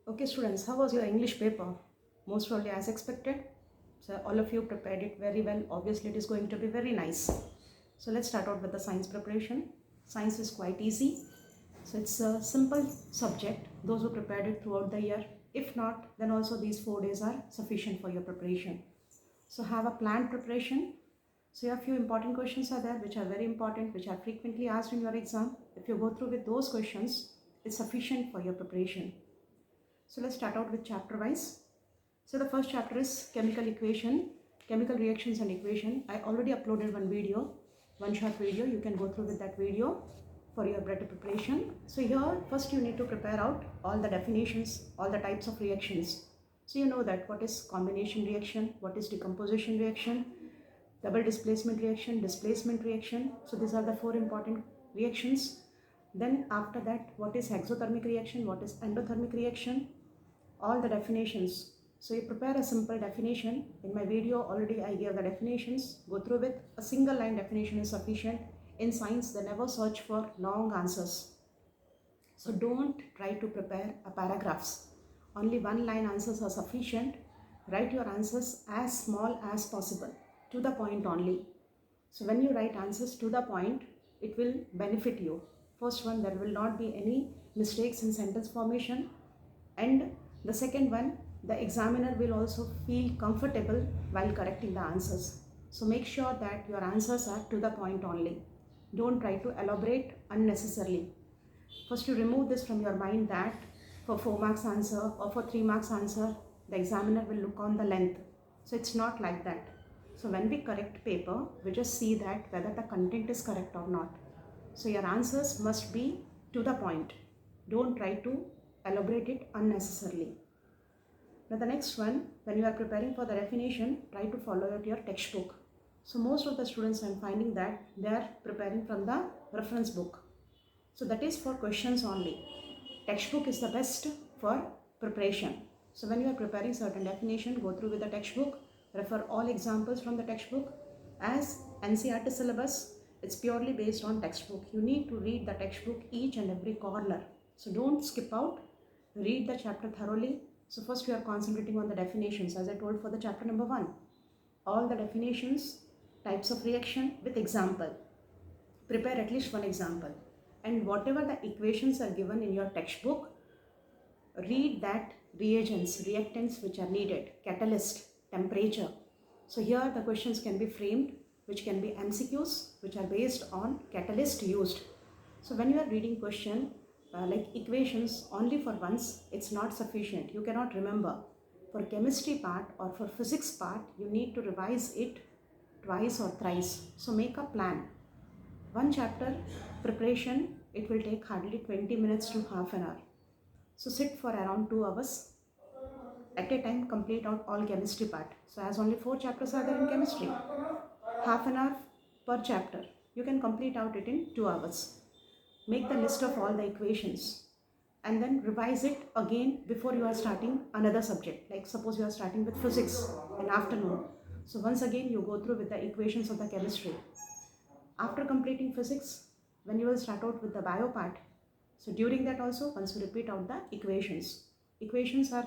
Okay students, how was your English paper? Most probably as expected. So all of you prepared it very well. Obviously it is going to be very nice. So let's start out with the science preparation. Science is quite easy. So it's a simple subject. Those who prepared it throughout the year. If not, then also these 4 days are sufficient for your preparation. So have a planned preparation. So a few important questions are there which are very important, which are frequently asked in your exam. If you go through with those questions, it's sufficient for your preparation. So let's start out with chapter wise. So the first chapter is chemical equation, chemical reactions and equation. I already uploaded one short video. You can go through with that video for your better preparation. So here first you need to prepare out all the definitions, all the types of reactions. So you know that what is combination reaction, what is decomposition reaction, double displacement reaction, displacement reaction. So these are the 4 important reactions. Then after that, what is exothermic reaction, what is endothermic reaction, all the definitions. So you prepare a simple definition. In my video already I gave the definitions. Go through with a single line definition is sufficient. In science they never search for long answers. So don't try to prepare a paragraphs. Only one line answers are sufficient. Write your answers as small as possible, to the point only. So when you write answers to the point, it will benefit you. First one, there will not be any mistakes in sentence formation, and the second one, the examiner will also feel comfortable while correcting the answers. So make sure that your answers are to the point only. Don't try to elaborate unnecessarily. First you remove this from your mind that for 4 marks answer or for 3 marks answer, the examiner will look on the length. So it's not like that. So when we correct paper, we just see that whether the content is correct or not. So your answers must be to the point. Don't try to elaborate it unnecessarily. Now the next one, when you are preparing for the definition, try to follow your textbook. So most of the students, I am finding that they are preparing from the reference book. So that is for questions only. Textbook is the best for preparation. So when you are preparing certain definition, go through with the textbook, refer all examples from the textbook. As NCERT syllabus, it's purely based on textbook. You need to read the textbook each and every corner. So don't skip out, read the chapter thoroughly. So first we are concentrating on the definitions, as I told for the chapter number 1. All the definitions, types of reaction with example. Prepare at least one example. And whatever the equations are given in your textbook, read that reagents, reactants which are needed, catalyst, temperature. So here the questions can be framed, which can be MCQs, which are based on catalyst used. So when you are reading question, like equations only for once, it's not sufficient. You cannot remember. For chemistry part or for physics part, you need to revise it twice or thrice. So make a plan. One chapter preparation, it will take hardly 20 minutes to half an hour. So sit for around 2 hours. At a time, complete out all chemistry part. So as only 4 chapters are there in chemistry, half an hour per chapter. You can complete out it in 2 hours. Make the list of all the equations and then revise it again before you are starting another subject. Like suppose you are starting with physics in afternoon. So once again you go through with the equations of the chemistry. After completing physics, when you will start out with the bio part, so during that also once you repeat out the equations. Equations are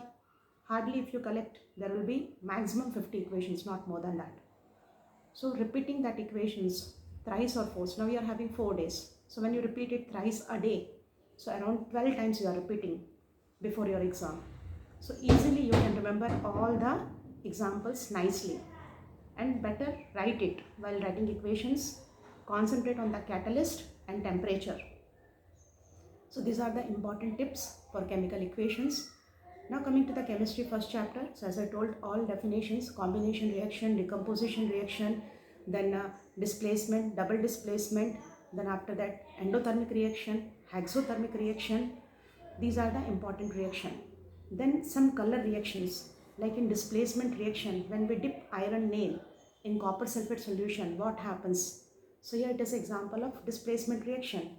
hardly, if you collect, there will be maximum 50 equations, not more than that. So repeating that equations thrice or four. Now we are having 4 days. So when you repeat it thrice a day, so around 12 times you are repeating before your exam. So easily you can remember all the examples nicely. And better write it while writing equations. Concentrate on the catalyst and temperature. So these are the important tips for chemical equations. Now coming to the chemistry first chapter. So as I told, all definitions, combination reaction, decomposition reaction, then displacement, double displacement, then after that endothermic reaction, exothermic reaction. These are the important reaction. Then some color reactions, like in displacement reaction, when we dip iron nail in copper sulfate solution, what happens? So here it is example of displacement reaction.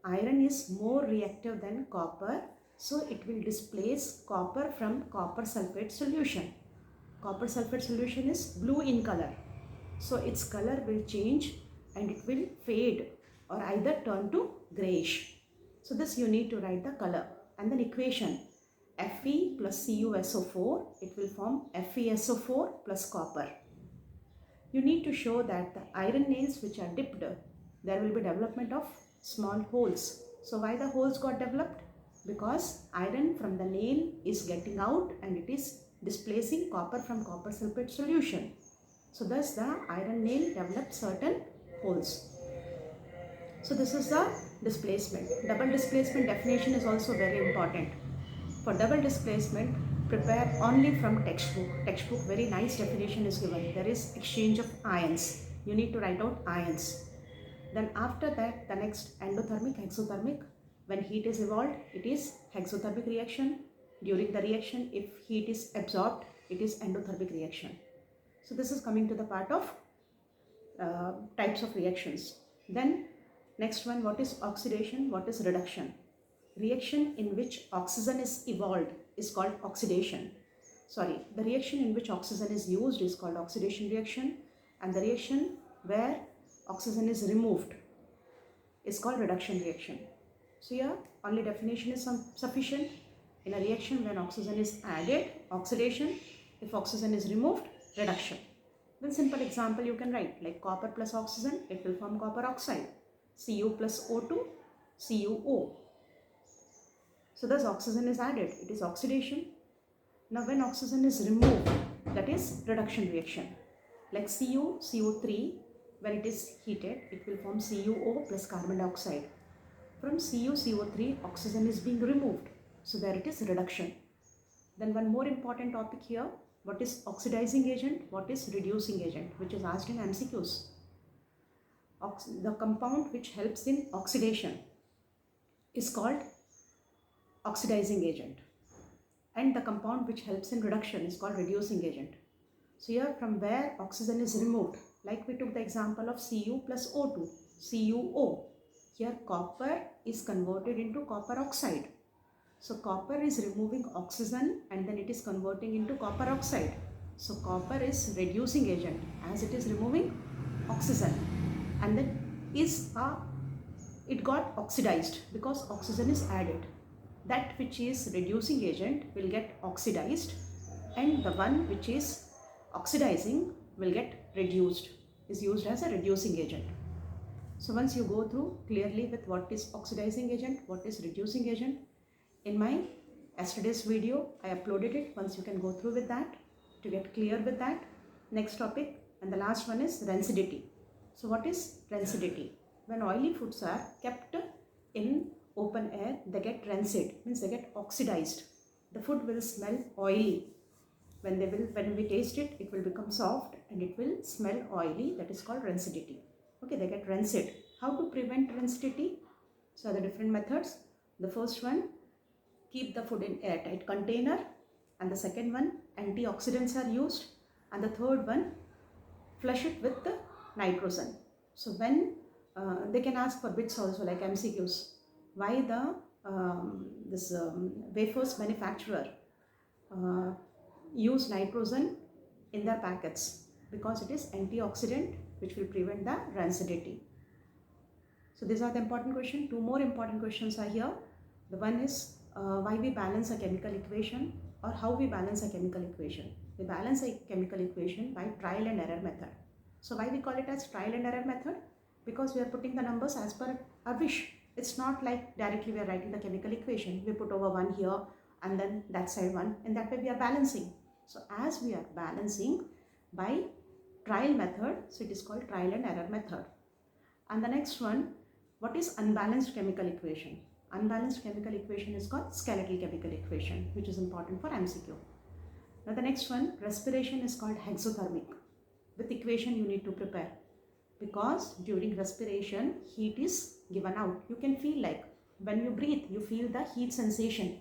Iron is more reactive than copper, so it will displace copper from copper sulfate solution. Copper sulfate solution is blue in color, so its color will change and it will fade or either turn to grayish. So this you need to write the color and then equation. Fe plus CuSO4, it will form FeSO4 plus copper. You need to show that the iron nails which are dipped, there will be development of small holes. So why the holes got developed? Because iron from the nail is getting out and it is displacing copper from copper sulfate solution. So thus the iron nail develops certain holes. So this is the displacement. Double displacement definition is also very important. For double displacement, prepare only from textbook. Textbook, very nice definition is given. There is exchange of ions. You need to write out ions. Then after that, the next endothermic, exothermic. When heat is evolved, it is exothermic reaction. During the reaction, if heat is absorbed, it is endothermic reaction. So this is coming to the part of types of reactions. Then next one, what is oxidation, what is reduction? Reaction in which oxygen is evolved is called oxidation. The reaction in which oxygen is used is called oxidation reaction, and the reaction where oxygen is removed is called reduction reaction. So here only definition is sufficient. In a reaction when oxygen is added, oxidation. If oxygen is removed, reduction. Then simple example you can write, like copper plus oxygen, it will form copper oxide. Cu plus O2, CuO. So thus oxygen is added, it is oxidation. Now when oxygen is removed, that is reduction reaction. Like CO3, when it is heated, it will form CuO plus carbon dioxide. From CO3, oxygen is being removed. So there it is reduction. Then one more important topic here, what is oxidizing agent, what is reducing agent, which is asked in MCQs. The compound which helps in oxidation is called oxidizing agent, and the compound which helps in reduction is called reducing agent. So here from where oxygen is removed, like we took the example of Cu plus O2, CuO. Here copper is converted into copper oxide. So copper is removing oxygen and then it is converting into copper oxide. So copper is reducing agent as it is removing oxygen, and then it got oxidized because oxygen is added. That which is reducing agent will get oxidized, and the one which is oxidizing will get reduced, is used as a reducing agent. So once you go through clearly with what is oxidizing agent, what is reducing agent, in my yesterday's video I uploaded it. Once you can go through with that to get clear with that. Next topic and the last one is rancidity. So what is rancidity? When oily foods are kept in open air, they get rancid, means they get oxidized. The food will smell oily. When we taste it, it will become soft and it will smell oily. That is called rancidity. Okay, they get rancid. How to prevent rancidity? So the different methods. The first one, keep the food in airtight container, and the second one, antioxidants are used, and the third one, flush it with the nitrogen. So when they can ask for bits also, like MCQs, why the wafers manufacturer use nitrogen in their packets? Because it is antioxidant which will prevent the rancidity. So these are the important questions. Two more important questions are here. The one is why we balance a chemical equation, or how we balance a chemical equation. We balance a chemical equation by trial and error method. So why we call it as trial and error method? Because we are putting the numbers as per our wish. It's not like directly we are writing the chemical equation. We put over one here and then that side one, and that way we are balancing. So as we are balancing by trial method, so it is called trial and error method. And the next one, what is unbalanced chemical equation? Unbalanced chemical equation is called skeletal chemical equation, which is important for MCQ. Now the next one, respiration is called exothermic. With equation you need to prepare, because during respiration heat is given out. You can feel like when you breathe, you feel the heat sensation.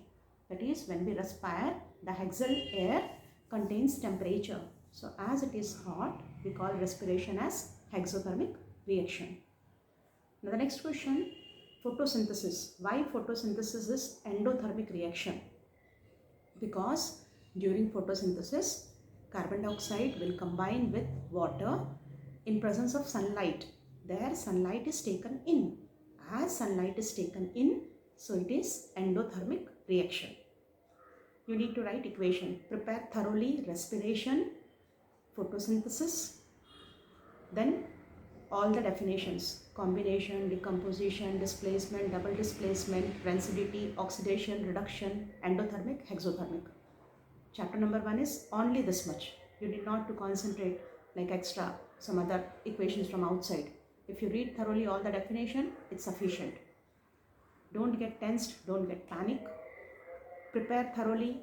That is, when we respire, the exhaled air contains temperature. So as it is hot, we call respiration as exothermic reaction. Now the next question, photosynthesis. Why photosynthesis is endothermic reaction? Because during photosynthesis, carbon dioxide will combine with water in presence of sunlight. There sunlight is taken in. As sunlight is taken in, so it is endothermic reaction. you need to write equation. Prepare thoroughly respiration, photosynthesis, then all the definitions: combination, decomposition, displacement, double displacement, rancidity, oxidation, reduction, endothermic, exothermic. Chapter number 1 is only this much. You need not to concentrate like extra some other equations from outside. If you read thoroughly all the definition, it's sufficient. Don't get tensed, don't get panic. Prepare thoroughly,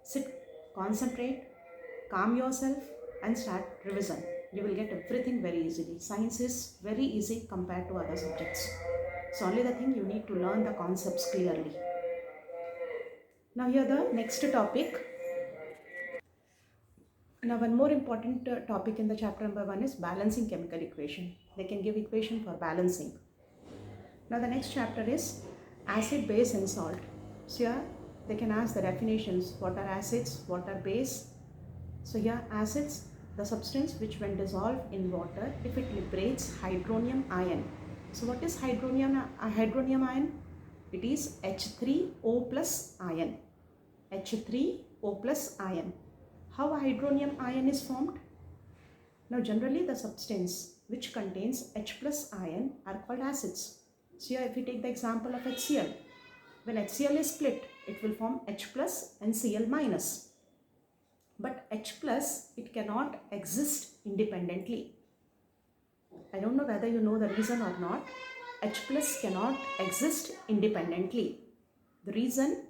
sit, concentrate, calm yourself and start revision. You will get everything very easily. Science is very easy compared to other subjects. So only the thing you need to learn the concepts clearly. Now here the next topic. Now one more important topic in the chapter number 1 is balancing chemical equation. They can give equation for balancing. Now the next chapter is acid, base and salt. So here they can ask the definitions. What are acids? What are base? So here acids, the substance which when dissolved in water, if it liberates hydronium ion. So what is hydronium ion? It is H3O plus ion. H3O plus ion. How a hydronium ion is formed? Now generally the substance which contains H plus ion are called acids. So here if we take the example of HCl, when HCl is split, it will form H plus and Cl minus. But H plus, it cannot exist independently. I don't know whether you know the reason or not. H plus cannot exist independently. The reason,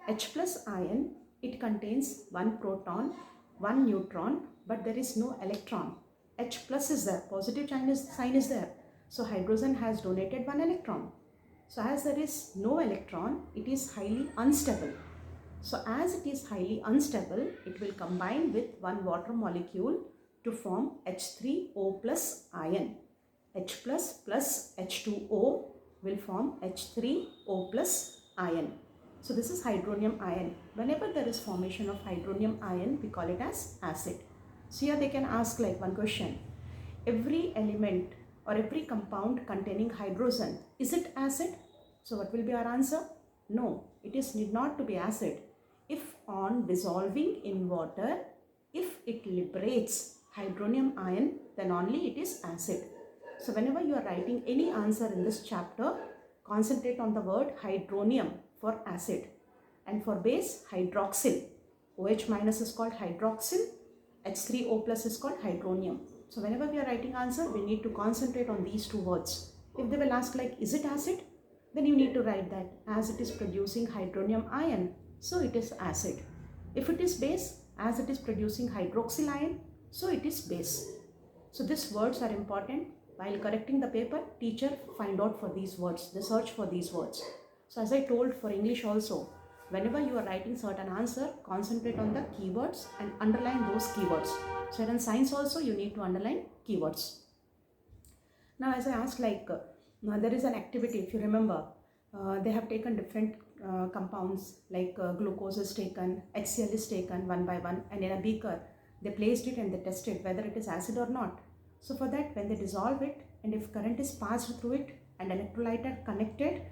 H plus ion, it contains one proton, one neutron, but there is no electron. H plus is there, positive sign is there. So hydrogen has donated one electron. So as there is no electron, it is highly unstable. So as it is highly unstable, it will combine with one water molecule to form H3O plus ion. H plus H2O will form H3O plus ion. So this is hydronium ion. Whenever there is formation of hydronium ion, we call it as acid. So here they can ask like one question. Every element or every compound containing hydrogen, is it acid? So what will be our answer? No, it is need not to be acid. If on dissolving in water, if it liberates hydronium ion, then only it is acid. So whenever you are writing any answer in this chapter, concentrate on the word hydronium for acid, and for base hydroxyl. OH minus is called hydroxyl, H3O plus is called hydronium. So whenever we are writing answer, we need to concentrate on these two words. If they will ask like, is it acid? Then you need to write that as it is producing hydronium ion, so it is acid. If it is base, as it is producing hydroxyl ion, so it is base. So these words are important. While correcting the paper, teacher find out for these words, they search for these words. So as I told for English also, whenever you are writing certain answer, concentrate on the keywords and underline those keywords. So in science also you need to underline keywords. Now as I asked like, there is an activity, if you remember, they have taken different compounds like glucose is taken, HCl is taken one by one, and in a beaker they placed it and they tested whether it is acid or not. So for that, when they dissolve it and if current is passed through it and electrolyte are connected,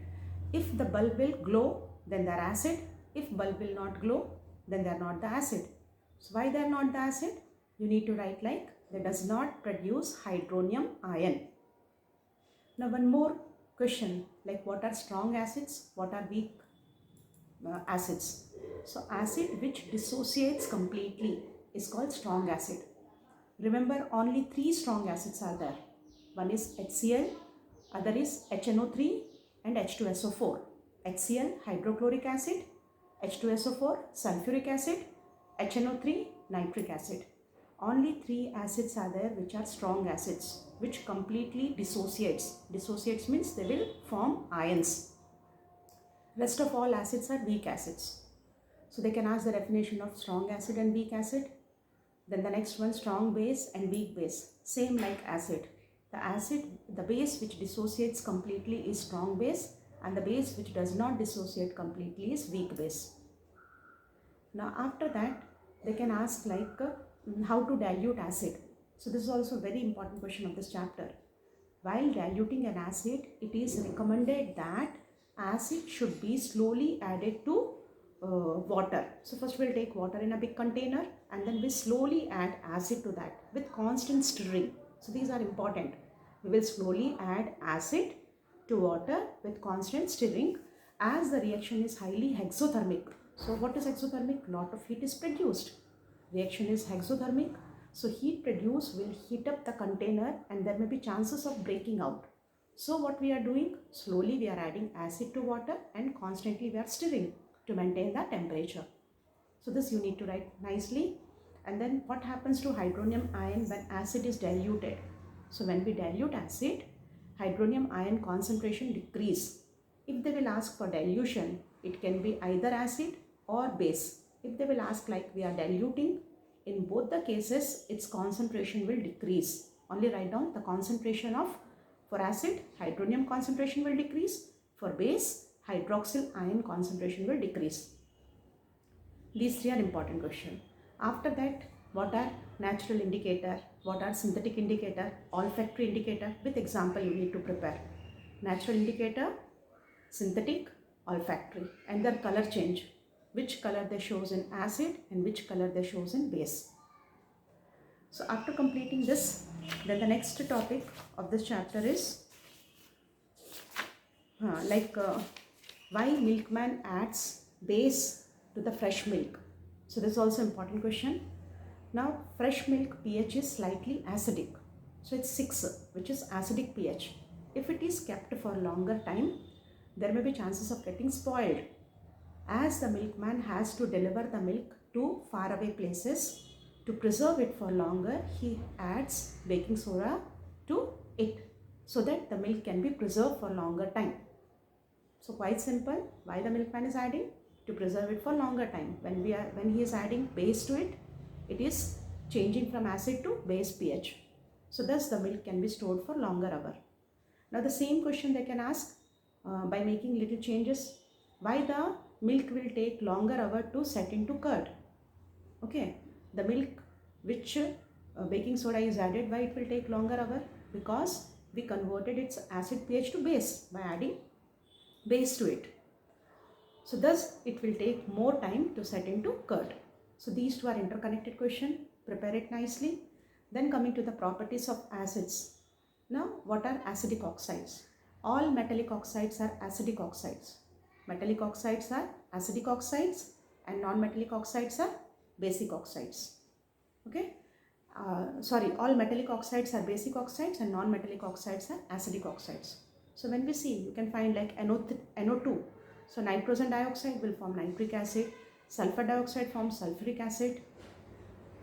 if the bulb will glow, then they are acid. If bulb will not glow, then they are not the acid. So why they are not the acid? You need to write like, they does not produce hydronium ion. Now one more question, like what are strong acids, what are weak acids? So acid which dissociates completely is called strong acid. Remember, only 3 strong acids are there. One is HCl, other is HNO3 and H2SO4. HCl, hydrochloric acid, H2SO4, sulfuric acid, HNO3, nitric acid. Only 3 acids are there which are strong acids, which completely dissociates. Dissociates means they will form ions. Rest of all acids are weak acids. So they can ask the definition of strong acid and weak acid. Then the next one, strong base and weak base. Same like acid. The base which dissociates completely is strong base, and the base which does not dissociate completely is weak base. Now after that, they can ask like how to dilute acid. So this is also a very important question of this chapter. While diluting an acid, it is recommended that acid should be slowly added to water. So first we'll take water in a big container and then we slowly add acid to that with constant stirring. So these are important. We will slowly add acid to water with constant stirring as the reaction is highly exothermic. So what is exothermic? Lot of heat is produced. Reaction is exothermic. So heat produced will heat up the container and there may be chances of breaking out. So what we are doing? Slowly we are adding acid to water and constantly we are stirring to maintain the temperature. So this you need to write nicely. And then what happens to hydronium ion when acid is diluted? So when we dilute acid, hydronium ion concentration decrease. If they will ask for dilution, it can be either acid or base. If they will ask like we are diluting, in both the cases its concentration will decrease. Only write down the concentration of, for acid, hydronium concentration will decrease. For base, hydroxyl ion concentration will decrease. These three are important questions. After that, what are natural indicator, what are synthetic indicator, olfactory indicator? With example you need to prepare. Natural indicator, synthetic, olfactory, and their color change. Which color they shows in acid and which color they shows in base. So after completing this, then the next topic of this chapter is why milkman adds base to the fresh milk. So this is also important question. Now fresh milk pH is slightly acidic. So it's 6, which is acidic pH. If it is kept for longer time, there may be chances of getting spoiled. As the milkman has to deliver the milk to faraway places, to preserve it for longer, he adds baking soda to it so that the milk can be preserved for longer time. So quite simple, why the milkman is adding? To preserve it for longer time. When he is adding base to it, it is changing from acid to base pH. So thus the milk can be stored for longer hour. Now the same question they can ask by making little changes. Why the milk will take longer hour to set into curd? Okay, the milk which baking soda is added, why it will take longer hour? Because we converted its acid pH to base by adding base to it. So thus it will take more time to set into curd. So these two are interconnected question. Prepare it nicely. Then coming to the properties of acids. Now what are acidic oxides? All metallic oxides are acidic oxides. Metallic oxides are acidic oxides and non-metallic oxides are basic oxides. Okay. All metallic oxides are basic oxides and non-metallic oxides are acidic oxides. So when we see, you can find like NO2. So nitrogen dioxide will form nitric acid, sulfur dioxide forms sulfuric acid,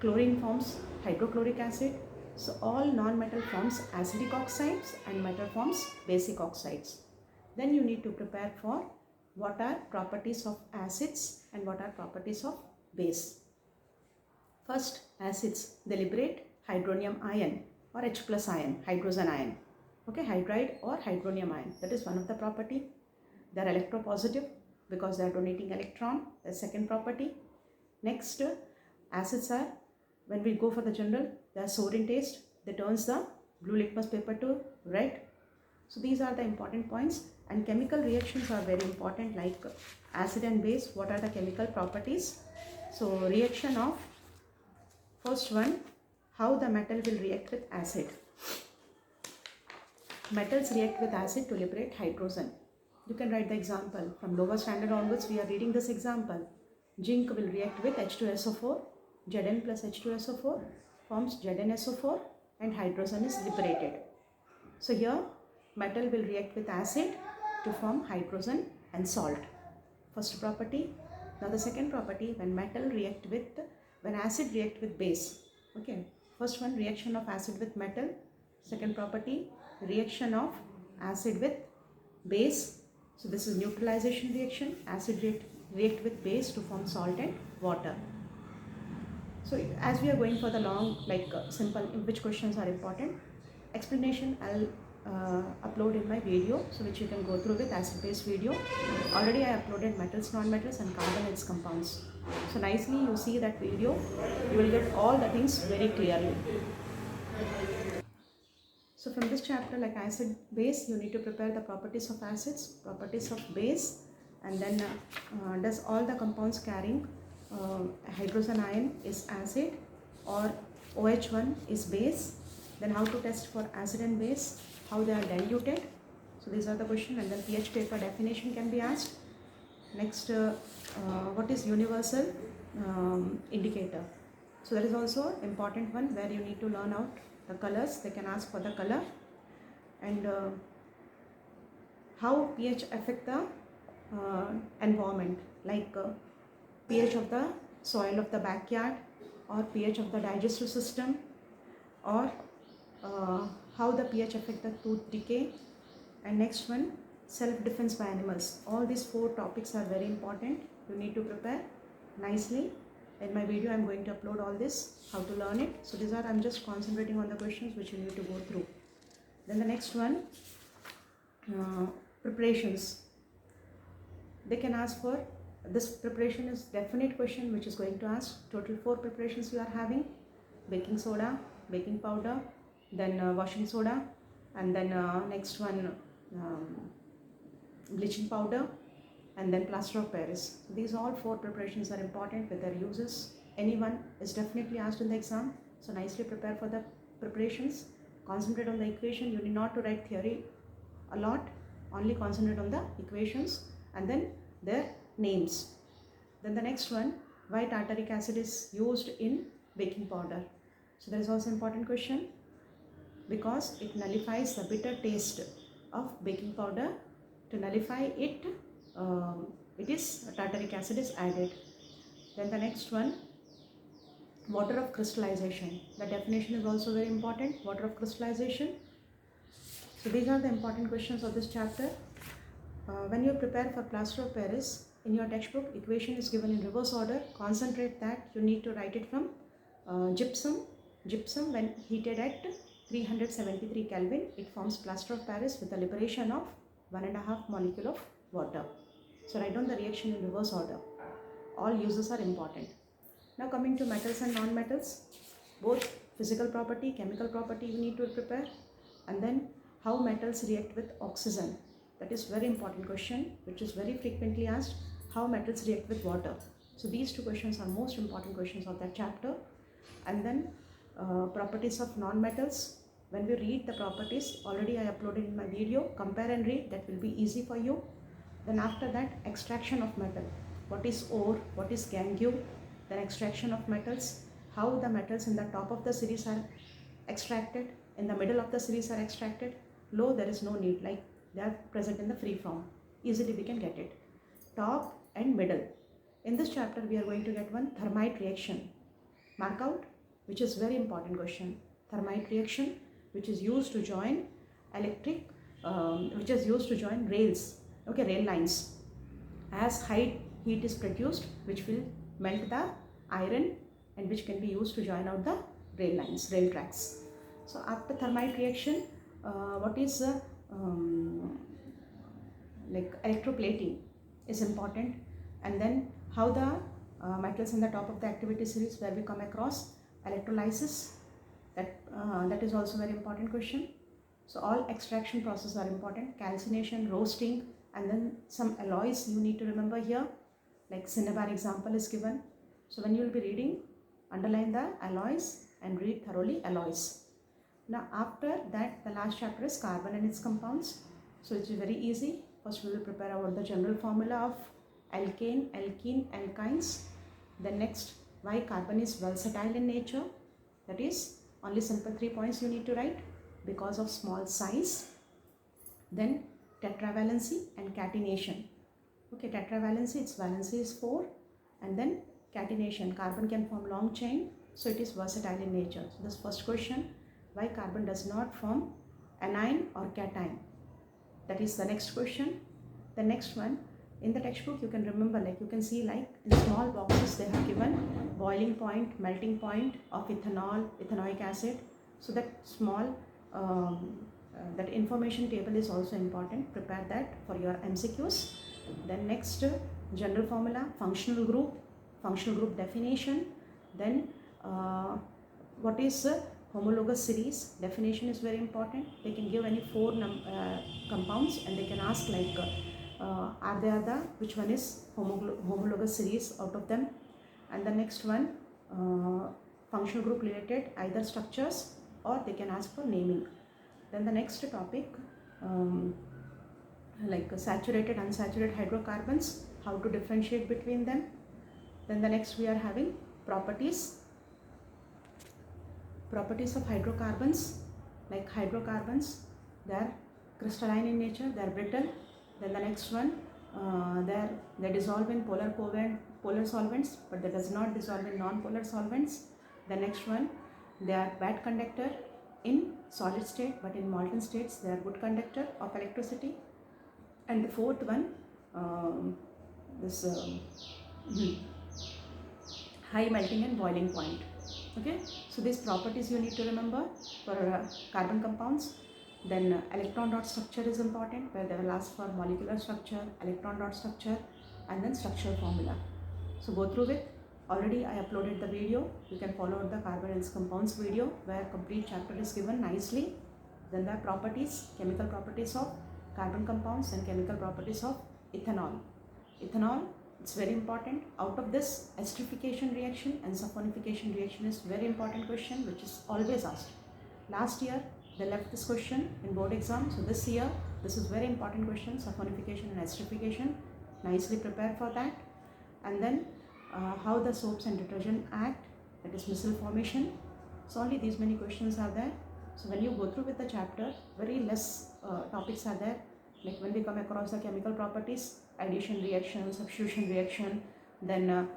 chlorine forms hydrochloric acid. So all non-metal forms acidic oxides and metal forms basic oxides. Then you need to prepare for what are properties of acids and what are properties of base. First, acids, they liberate hydronium ion or H plus ion, hydrogen ion. Okay, hydride or hydronium ion. That is one of the property. They are electropositive because they are donating electron. The second property. Next, acids are, when we go for the general, they are sour in taste. They turns the blue litmus paper to red. So these are the important points. And chemical reactions are very important, like acid and base. What are the chemical properties? So reaction of, first one, how the metal will react with acid. Metals react with acid to liberate hydrogen. You can write the example. From lower standard onwards, we are reading this example. Zinc will react with H2SO4. Zn plus H2SO4 forms ZnSO4 and hydrogen is liberated. So here, metal will react with acid to form hydrogen and salt. First property. Now the second property, when acid react with base. Okay. First one, reaction of acid with metal. Second property, reaction of acid with base. So this is neutralization reaction. Acid react with base to form salt and water. So as we are going for the long, simple, which questions are important, explanation I'll upload in my video, so which you can go through with acid-base video. Already I uploaded metals, non-metals and carbon its compounds. So nicely you see that video, you will get all the things very clearly. So from this chapter, like acid, base, you need to prepare the properties of acids, properties of base, And then does all the compounds carrying hydrogen ion is acid or OH1 is base? Then how to test for acid and base, how they are diluted. So these are the questions. And then pH paper definition can be asked. Next, what is universal indicator? So that is also important one where you need to learn out the colors. They can ask for the color. And how pH affect the environment, like pH of the soil of the backyard, or pH of the digestive system, or how the pH affect the tooth decay. And next one, self-defense by animals. All these 4 topics are very important. You need to prepare nicely. In my video, I am going to upload all this, how to learn it. So these are, I am just concentrating on the questions which you need to go through. Then the next one, preparations. They can ask for, this preparation is definite question which is going to ask. Total 4 preparations you are having: baking soda, baking powder, then washing soda, and then next one, bleaching powder, and then plaster of Paris. These all 4 preparations are important with their uses. Anyone is definitely asked in the exam. So nicely prepare for the preparations. Concentrate on the equation. You need not to write theory a lot. Only concentrate on the equations and then their names. Then the next one, why tartaric acid is used in baking powder. So there is also important question, because it nullifies the bitter taste of baking powder. To nullify it, it is tartaric acid is added. Then the next one, water of crystallization. The definition is also very important. Water of crystallization. So these are the important questions of this chapter. When you prepare for plaster of Paris, in your textbook, equation is given in reverse order. Concentrate that you need to write it from gypsum. Gypsum, when heated at 373 Kelvin, it forms plaster of Paris with a liberation of 1.5 molecule of water. So write down the reaction in reverse order. All uses are important. Now coming to metals and non-metals, both physical property, chemical property you need to prepare, and then how metals react with oxygen. That is very important question which is very frequently asked. How metals react with water. So these 2 questions are most important questions of that chapter. And then properties of non-metals. When we read the properties, already I uploaded in my video, compare and read, that will be easy for you. Then after that, extraction of metal. What is ore, what is gangue, then extraction of metals, how the metals in the top of the series are extracted, in the middle of the series are extracted. Low, there is no need, like they are present in the free form. Easily we can get it. Top and middle. In this chapter, we are going to get one thermite reaction. Mark out, which is very important question. Thermite reaction, which is used to join rails, okay, rail lines. As high heat is produced, which will melt the iron and which can be used to join out the rail lines, rail tracks. So after thermite reaction, what is like electroplating is important, and then how the metals in the top of the activity series where we come across electrolysis, that is also very important question. So all extraction processes are important, calcination, roasting, and then some alloys you need to remember here, like cinnabar example is given. So when you will be reading, underline the alloys and read thoroughly alloys. Now after that, the last chapter is carbon and its compounds. So it's very easy. First we will prepare about the general formula of alkane, alkene, alkynes. Then next, why carbon is versatile in nature. That is only simple 3 points you need to write. Because of small size. Then tetravalency and catenation. Okay, tetravalency, its valency is 4, and then catenation, carbon can form long chain, so it is versatile in nature. So this first question, why carbon does not form anion or cation. That is the next question. The next one, in the textbook you can remember, like you can see, like in small boxes they have given boiling point, melting point of ethanol, ethanoic acid. So that small that information table is also important. Prepare that for your MCQs. Then next, general formula, functional group definition. Then what is homologous series? Definition is very important. They can give any 4 compounds and they can ask like are there the which one is homologous series out of them, and the next one functional group related either structures or they can ask for naming. Then the next topic like saturated unsaturated hydrocarbons, how to differentiate between them. Then the next we are having properties of hydrocarbons. Like hydrocarbons, they are crystalline in nature, they are brittle. Then the next one, they dissolve in polar solvents, but they does not dissolve in non-polar solvents. The next one, they are bad conductor in solid state, but in molten states they are good conductor of electricity. And the fourth one, high melting and boiling point. Okay, so these properties you need to remember for carbon compounds. Then electron dot structure is important, where they will ask for molecular structure, electron dot structure, and then structural formula. So go through it. Already I uploaded the video. You can follow the carbon and its compounds video, where complete chapter is given nicely. Then the properties, chemical properties of carbon compounds and chemical properties of ethanol. Ethanol, it's very important. Out of this, esterification reaction and saponification reaction is very important question, which is always asked. Last year they left this question in board exam, so this year this is very important question, saponification and esterification. Nicely prepare for that. And then how the soaps and detergent act, that is micelle formation. So only these many questions are there. So when you go through with the chapter, very less topics are there. Like when we come across the chemical properties, addition reaction, substitution reaction, then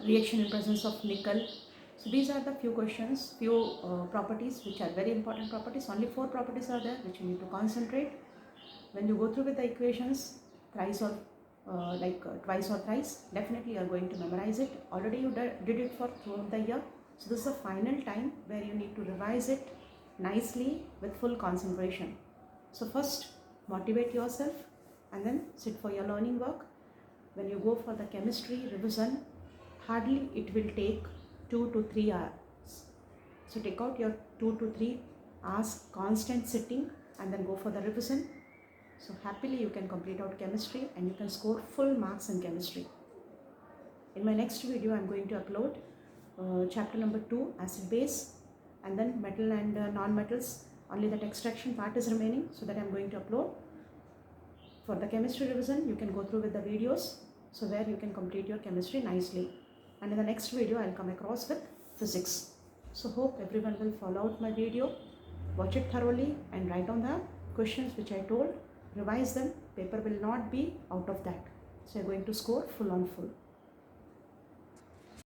reaction in presence of nickel. So these are the few questions, few properties which are very important properties. Only 4 properties are there which you need to concentrate. When you go through with the equations, twice or thrice, definitely you are going to memorize it. Already you did it for throughout the year. So this is the final time where you need to revise it nicely with full concentration. So first motivate yourself and then sit for your learning work. When you go for the chemistry revision, hardly it will take 2 to 3 hours. So take out your 2 to 3 hours constant sitting and then go for the revision. So happily you can complete out chemistry and you can score full marks in chemistry. In my next video I am going to upload chapter number 2, acid base, and then metal and non-metals. Only that extraction part is remaining, so that I am going to upload. For the chemistry revision you can go through with the videos, so where you can complete your chemistry nicely. And in the next video I will come across with physics. So hope everyone will follow out my video, watch it thoroughly and write down the questions which I told, revise them. Paper will not be out of that, so you are going to score full on full.